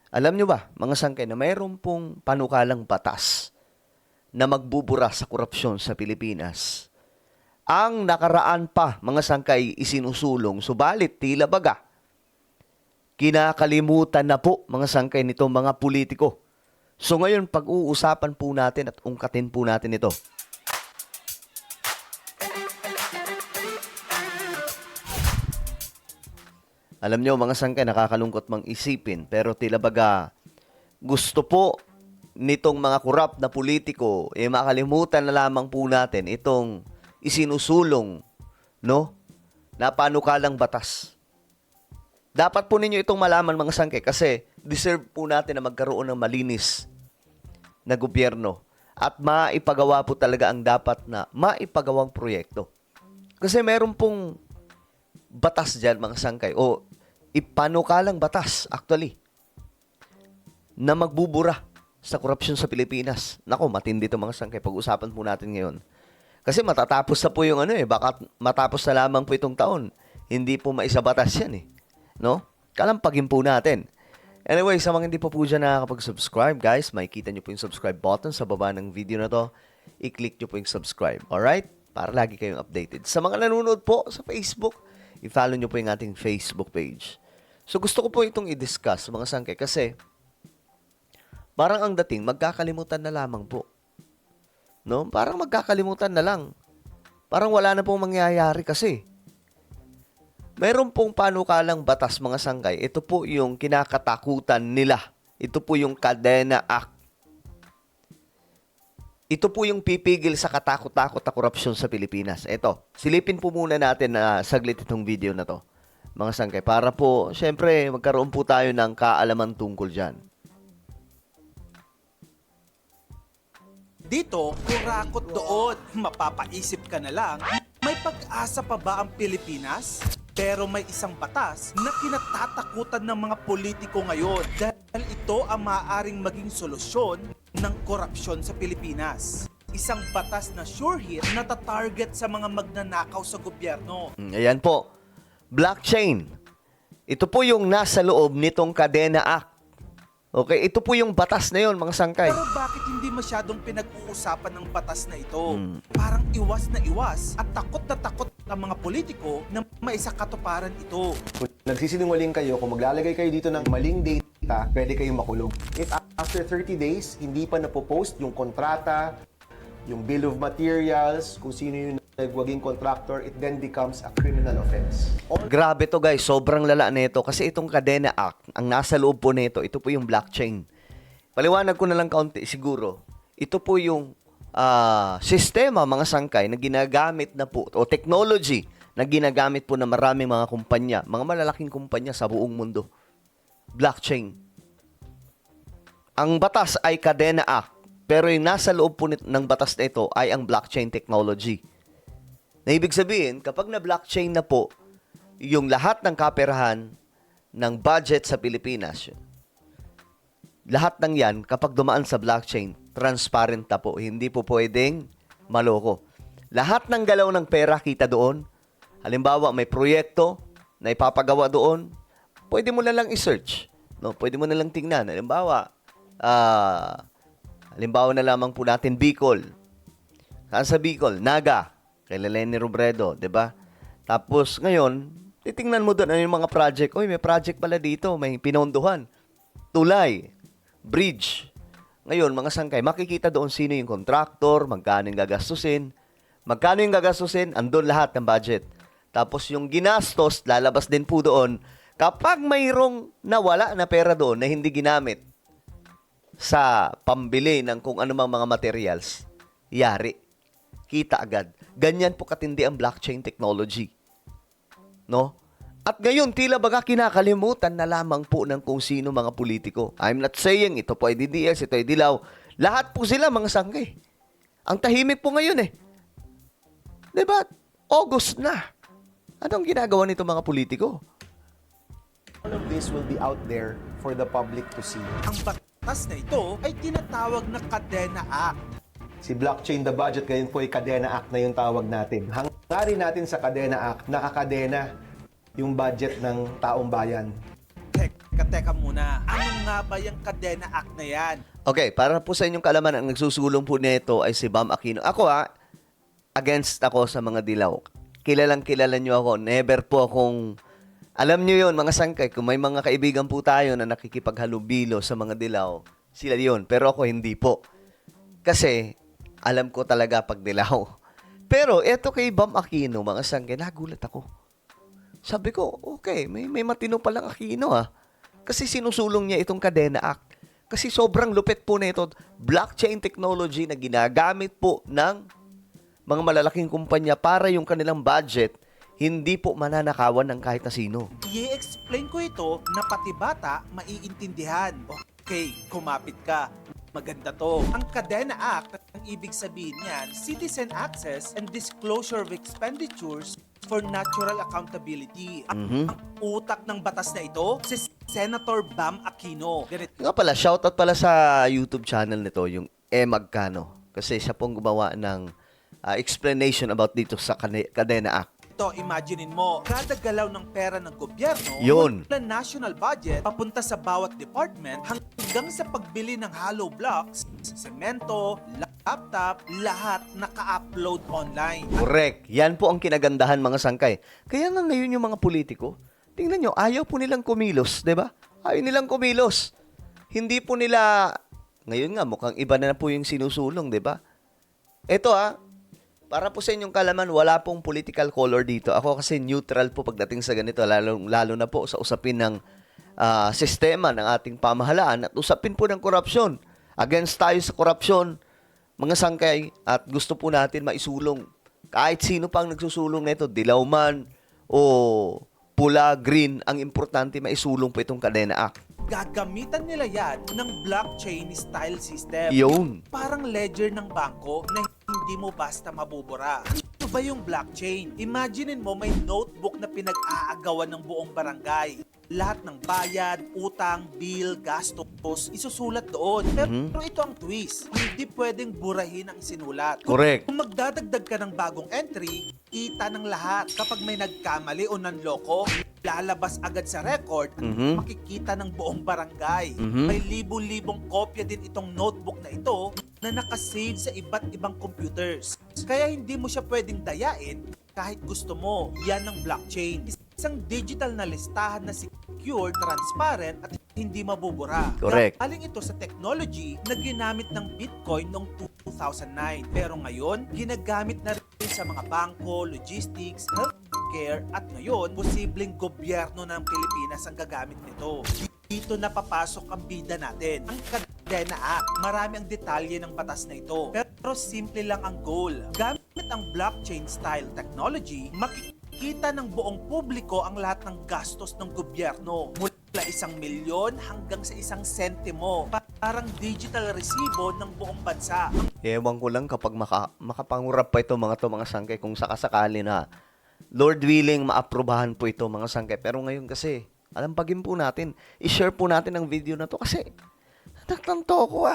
Alam nyo ba, mga sangkay, na mayroon pong panukalang batas na magbubura sa korupsyon sa Pilipinas. Ang nakaraan pa, mga sangkay, isinusulong, subalit tila baga, kinakalimutan na po, mga sangkay, nitong mga politiko. So ngayon, pag-uusapan po natin at ungkatin po natin ito. Alam nyo, mga sangkay, nakakalungkot mang isipin, pero tila baga, gusto po nitong mga korap na politiko, makalimutan na lamang po natin itong isinusulong, no, na panukalang batas. Dapat po ninyo itong malaman, mga sangkay, kasi deserve po natin na magkaroon ng malinis na gobyerno at maipagawa po talaga ang dapat na maipagawang proyekto. Kasi meron pong batas dyan, mga sangkay, o ipanukalang batas, actually, na magbubura sa korupsyon sa Pilipinas. Nako, matindi ito, mga sangkay. Pag-usapan po natin ngayon. Kasi matatapos na po yung baka matapos na lamang po itong taon. Hindi po maisabatas yan no? Kalampagin po natin. Anyway, sa mga hindi po dyan nakakapag-subscribe, guys, makikita nyo po yung subscribe button sa baba ng video na to. I-click nyo po yung subscribe. Alright? Para lagi kayong updated. Sa mga nanonood po sa Facebook, i-follow nyo po yung ating Facebook page. So, gusto ko po itong i-discuss, mga sangkay, kasi parang ang dating, magkakalimutan na lamang po. No? Parang magkakalimutan na lang. Parang wala na pong mangyayari kasi. Meron pong panukalang batas, mga sangkay. Ito po yung kinakatakutan nila. Ito po yung Kadena Act. Ito po yung pipigil sa katakot-takot na korupsyon sa Pilipinas. Ito, silipin po muna natin na saglit itong video na to, mga sangkay, para po, syempre, magkaroon po tayo ng kaalaman tungkol dyan. Dito, kurakot doon. Mapapaisip ka na lang, may pag-asa pa ba ang Pilipinas? Pero may isang batas na kinatatakutan ng mga politiko ngayon dahil ito ang maaaring maging solusyon ng korupsyon sa Pilipinas. Isang batas na sure hit na tatarget sa mga magnanakaw sa gobyerno. Ayan po, blockchain. Ito po yung nasa loob nitong Kadena Act. Okay, ito po yung batas na yon, mga sangkay. Pero bakit hindi masyadong pinag-uusapan ng batas na ito? Parang iwas na iwas at takot na takot ang mga politiko na maisakatuparan ito. Kung nagsisinungaling kayo, kung maglalagay kayo dito ng maling data, pwede kayong makulong. If after 30 days, hindi pa napopost yung kontrata, yung bill of materials, kung sino yung nagwaging contractor, it then becomes a criminal offense. Grabe to, guys, sobrang lala nito kasi itong Kadena Act, ang nasa loob po nito, ito po yung blockchain. Paliwanag ko na lang kaunti siguro. Ito po yung sistema, mga sangkay, na ginagamit na po, o technology na ginagamit po ng maraming mga kumpanya, mga malalaking kumpanya sa buong mundo. Blockchain. Ang batas ay Kadena Act, pero yung nasa loob po ng batas na ito ay ang blockchain technology. Na ibig sabihin, kapag na-blockchain na po yung lahat ng kaperahan ng budget sa Pilipinas, lahat ng yan, kapag dumaan sa blockchain, transparent na po. Hindi po pwedeng maloko. Lahat ng galaw ng pera kita doon. Halimbawa, may proyekto na ipapagawa doon, pwede mo na lang i-search. No? Pwede mo na lang tingnan. Halimbawa na lamang po natin Bicol. Saan sa Bicol? Naga. Kay Lenny Robredo, 'di ba? Tapos ngayon, titingnan mo doon ano yung mga project. Oy, may project pala dito, may pinondohan. Tulay, bridge. Ngayon, mga sangkay, makikita doon sino yung contractor, magkano yung gagastusin. Magkano yung gagastusin, andun lahat ng budget. Tapos yung ginastos, lalabas din po doon. Kapag mayroong nawala na pera doon na hindi ginamit sa pambili ng kung anumang mga materials, yari. Kita agad. Ganyan po katindi ang blockchain technology. No? At ngayon, tila baga kinakalimutan na lamang po ng kung sino mga politiko. I'm not saying ito po ay DDS, ito ay Dilaw. Lahat po sila mga sangkay. Ang tahimik po ngayon Diba? August na. Anong ginagawa nito mga politiko? All of this will be out there for the public to see. Ang batas na ito ay tinatawag na Kadena Act. Si Blockchain the Budget, ngayon po ay Kadena Act na yung tawag natin. Hangarin natin sa Kadena Act, nakakadena yung budget ng taong bayan. Teka, Teka muna, ano nga ba yung Kadena Act na yan? Okay, para po sa inyong kalaman, ang nagsusulong po nito ay si Bam Aquino. Ako against ako sa mga dilaw. Kilalang kilala nyo ako. Never po akong, alam nyo yon mga sangkay, kung may mga kaibigan po tayo na nakikipaghalubilo sa mga dilaw, sila yon. Pero ako hindi po. Kasi, alam ko talaga pag dilaw. Pero, eto kay Bam Aquino, mga sangkay, nagulat ako. Sabi ko, okay, may matino palang Aquino Kasi sinusulong niya itong Kadena Act. Kasi sobrang lupit po na ito. Blockchain technology na ginagamit po ng mga malalaking kumpanya para yung kanilang budget, hindi po mananakawan ng kahit na sino. I-explain ko ito na pati bata maiintindihan. Okay, kumapit ka. Maganda to. Ang Kadena Act, ang ibig sabihin niyan, Citizen Access and Disclosure of Expenditures for Natural Accountability. Ang utak ng batas na ito, si Senator Bam Aquino. Ganito. Nga pala, shoutout pala sa YouTube channel nito, yung Magkano. Kasi siya pong gumawa ng explanation about dito sa Kadena Act. Ito, imaginein mo, kada galaw ng pera ng gobyerno, Yun. mula national budget, papunta sa bawat department, hanggang sa pagbili ng hollow blocks, semento, laptop, lahat naka-upload online. Correct. Yan po ang kinagandahan mga sangkay. Kaya nga ngayon yung mga politiko, tingnan nyo, ayaw po nilang kumilos, di ba? Ayaw nilang kumilos. Hindi po nila, ngayon nga, mukhang iba na po yung sinusulong, di ba? Ito para po sa inyong kalaman, wala pong political color dito. Ako kasi neutral po pagdating sa ganito, lalo na po sa usapin ng sistema ng ating pamahalaan at usapin po ng korupsyon. Against tayo sa korupsyon, mga sangkay, at gusto po natin maisulong kahit sino pang nagsusulong nito, dilaw man o pula, green, ang importante maisulong po itong Kadena Act. Gagamitan nila yan ng blockchain style system. Yun. Parang ledger ng bangko na hindi mo basta mabubura. Ano ba yung blockchain? Imaginein mo may notebook na pinag-aagawan ng buong barangay. Lahat ng bayad, utang, bill, gastos, isusulat doon. Pero ito ang twist. Hindi pwedeng burahin ang isinulat. Correct. Kung magdadagdag ka ng bagong entry, kita ng lahat. Kapag may nagkamali o nanloko, lalabas agad sa record at makikita ng buong barangay. May libo-libong kopya din itong notebook na ito na nakasave sa iba't ibang computers. Kaya hindi mo siya pwedeng dayain kahit gusto mo. Yan ang blockchain. Isang digital na listahan na secure, transparent at hindi mabubura. Correct. Galing ito sa technology na ginamit ng Bitcoin noong 2009. Pero ngayon, ginagamit na rin sa mga bangko, logistics, healthcare at ngayon, posibleng gobyerno ng Pilipinas ang gagamit nito. Dito na papasok ang bida natin, ang Kadena Act. Marami ang detalye ng batas na ito. Pero simple lang ang goal. Gamit ang blockchain-style technology, makikita ng buong publiko ang lahat ng gastos ng gobyerno. Mula 1 milyon hanggang sa 1 sentimo. Parang digital resibo ng buong bansa. Ewan ko lang kapag makapangurap pa ito mga sangkay kung sakasakali na Lord willing, maaprubahan po ito mga sangkay. Pero ngayon kasi, alampagin po natin, i-share po natin ang video na to kasi nagtanto ako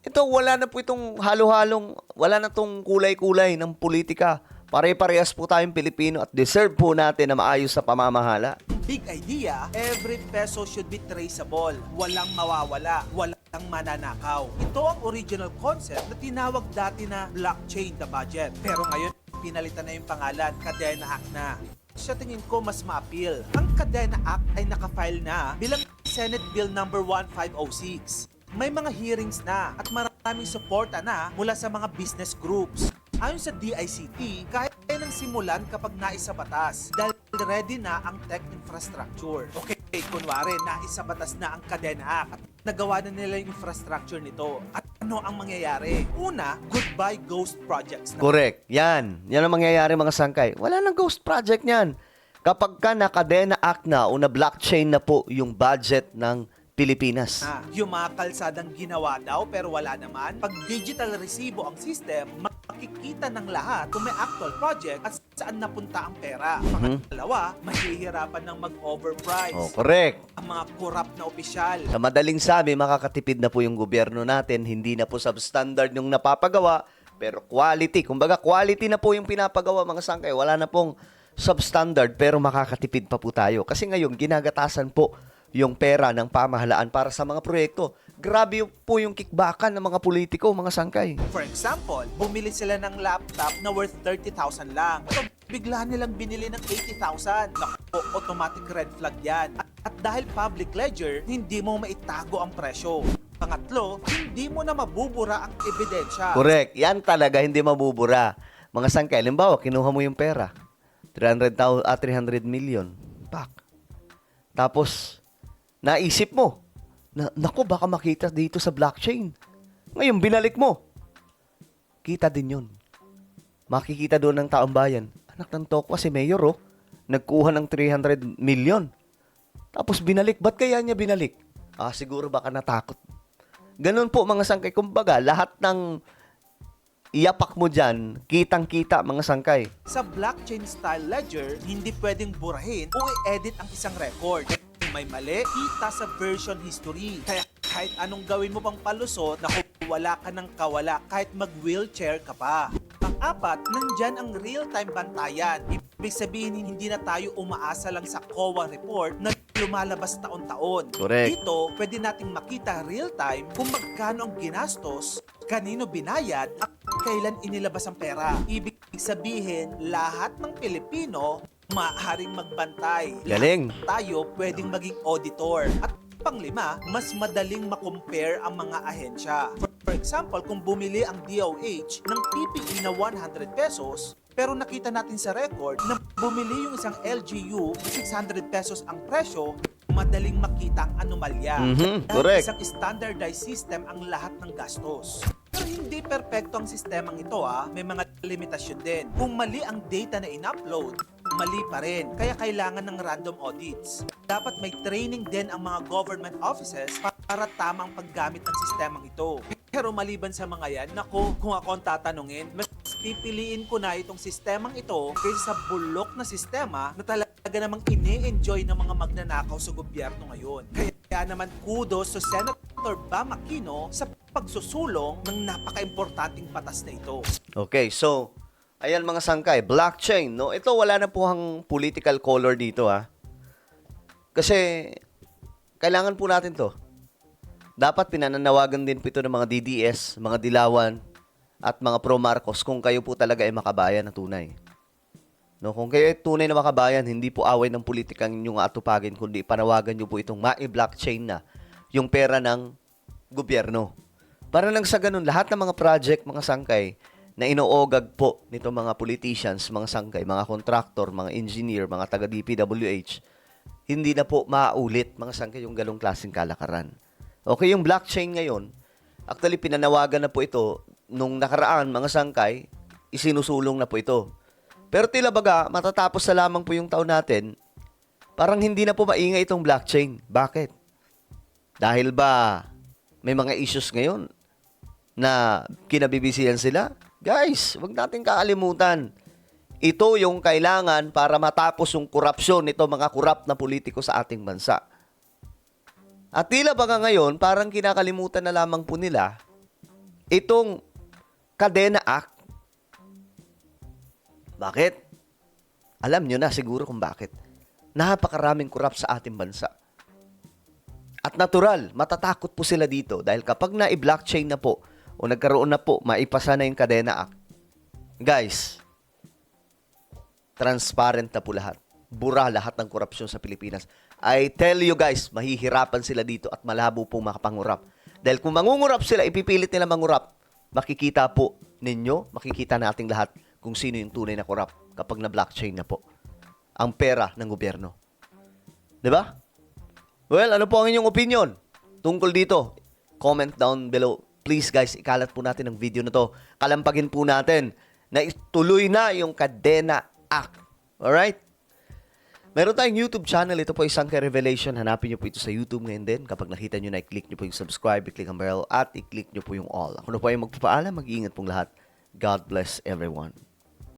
Ito, wala na po itong halo-halong, wala na itong kulay-kulay ng politika. Pare-parehas po tayong Pilipino at deserve po natin na maayos sa pamamahala. Big idea, every peso should be traceable. Walang mawawala, walang mananakaw. Ito ang original concept na tinawag dati na blockchain the budget. Pero ngayon, pinalitan na yung pangalan, Kadena Act na. Sa tingin ko, mas ma-appeal. Ang Kadena Act ay nakafile na bilang Senate Bill number 1506. May mga hearings na at maraming suporta na mula sa mga business groups. Ayon sa DICT, kaya nang simulan kapag naisa batas dahil ready na ang tech infrastructure. Okay, kunwari, naisa batas na ang Kadena Act at nagawa na nila yung infrastructure nito. At ano ang mangyayari? Una, goodbye ghost projects. Correct. Yan. Yan ang mangyayari mga sangkay. Wala nang ghost project niyan. Kapag ka na Kadena Act na o na blockchain na po yung budget ng Pilipinas. Yung mga kalsadang ginawa daw pero wala naman. Pag digital resibo ang system, makikita ng lahat kung may actual project at saan napunta ang pera. Pangalawa, mahihirapan ng mag-overprice. Oh, correct. Ang mga corrupt na opisyal. Sa madaling sabi, makakatipid na po yung gobyerno natin. Hindi na po substandard yung napapagawa, pero quality. Kumbaga, quality na po yung pinapagawa mga sangkay. Wala na pong substandard, pero makakatipid pa po tayo. Kasi ngayon, ginagatasan po yung pera ng pamahalaan para sa mga proyekto. Grabe po yung kickbackan ng mga politiko, mga sangkay. For example, bumili sila ng laptop na worth 30,000 lang. So, bigla nilang binili ng 80,000. Naku, automatic red flag yan. At dahil public ledger, hindi mo maitago ang presyo. Pangatlo, hindi mo na mabubura ang ebidensya. Correct. Yan talaga, hindi mabubura. Mga sangkay, halimbawa, kinuha mo yung pera. 300 million. Pak. Tapos, naisip mo, naku, baka makita dito sa blockchain. Ngayon, binalik mo. Kita din yun. Makikita doon ng taong bayan. Anak ng tokwa, si Mayor, oh. Nagkuha ng 300 million. Tapos binalik. Ba't kaya niya binalik? Siguro baka natakot. Ganun po, mga sangkay. Kumbaga, lahat ng iapak mo dyan, kitang-kita, mga sangkay. Sa blockchain-style ledger, hindi pwedeng burahin o i-edit ang isang record. Kung may mali, kita sa version history. Kaya kahit anong gawin mo pang palusot, naku, wala ka ng kawala kahit mag-wheelchair ka pa. Pang-apat, nandyan ang real-time bantayan. Ibig sabihin, hindi na tayo umaasa lang sa COA report na lumalabas taon-taon. Correct. Dito, pwede nating makita real-time kung magkano ang ginastos, kanino binayad, at kailan inilabas ang pera. Ibig sabihin, lahat ng Pilipino maaaring magbantay. Galing. Lahat tayo pwedeng maging auditor. At panglima, mas madaling makompare ang mga ahensya. For example, kung bumili ang DOH ng PPE na 100 pesos, pero nakita natin sa record na bumili yung isang LGU 600 pesos ang presyo, madaling makita ang anomalya. Dahil correct. isang standardized system ang lahat ng gastos. Pero hindi perpekto ang sistemang ito, may mga limitasyon din. Kung mali ang data na in-upload, mali pa rin. Kaya kailangan ng random audits. Dapat may training din ang mga government offices para tamang paggamit ng sistemang ito. Pero maliban sa mga yan, naku, kung ako ang tatanungin, mas pipiliin ko na itong sistemang ito kaysa sa bulok na sistema na talaga namang ini-enjoy ng mga magnanakaw sa gobyerno ngayon. Kaya naman kudos sa Senator Bam Aquino sa pagsusulong ng napaka-importanting batas na ito. Okay, so, ayan mga sangkay, blockchain, no? Ito wala na po ang political color dito, ha? Kasi, kailangan po natin to. Dapat pinananawagan din po ito ng mga DDS, mga Dilawan, at mga pro-Marcos kung kayo po talaga ay makabayan na tunay. No, kung kayo ay tunay na makabayan, hindi po away ng politikang inyong atupagin, kundi panawagan nyo po itong ma-blockchain na yung pera ng gobyerno. Para lang sa ganun, lahat ng mga project, mga sangkay, na inoogag po nito mga politicians, mga sangkay, mga contractor, mga engineer, mga taga-DPWH, hindi na po maulit, mga sangkay, yung galong klaseng kalakaran. Okay, yung blockchain ngayon, actually pinanawagan na po ito nung nakaraan, mga sangkay, isinusulong na po ito. Pero tila baga, matatapos na lamang po yung taon natin, parang hindi na po maingay itong blockchain. Bakit? Dahil ba may mga issues ngayon na kinabibisihan sila? Guys, wag natin kakalimutan. Ito yung kailangan para matapos yung korupsyon nito mga korap na politiko sa ating bansa. At tila baga ngayon, parang kinakalimutan na lamang po nila itong Kadena Act. Bakit? Alam nyo na siguro kung bakit. Napakaraming korap sa ating bansa. At natural, matatakot po sila dito dahil kapag na-blockchain na po o nagkaroon na po, maipasa na yung Kadena Act. Guys, transparent na po lahat. Bura lahat ng korupsyon sa Pilipinas. I tell you guys, mahihirapan sila dito at malabo pong makapangurap. Dahil kung mangungurap sila, ipipilit nila mangurap, makikita po ninyo, makikita nating lahat kung sino yung tunay na korap kapag na-blockchain na po ang pera ng gobyerno. 'Di ba? Well, ano po ang inyong opinion tungkol dito? Comment down below. Please guys, ikalat po natin ang video na to. Kalampagin po natin na ituloy na yung Kadena Act. Alright? Meron tayong YouTube channel. Ito po ay Sangkay Revelation. Hanapin nyo po ito sa YouTube ngayon din. Kapag nakita nyo na, i-click nyo po yung subscribe, i-click ang bell, at i-click nyo po yung all. Ako na po ay magpapaalam. Mag-iingat pong lahat. God bless everyone.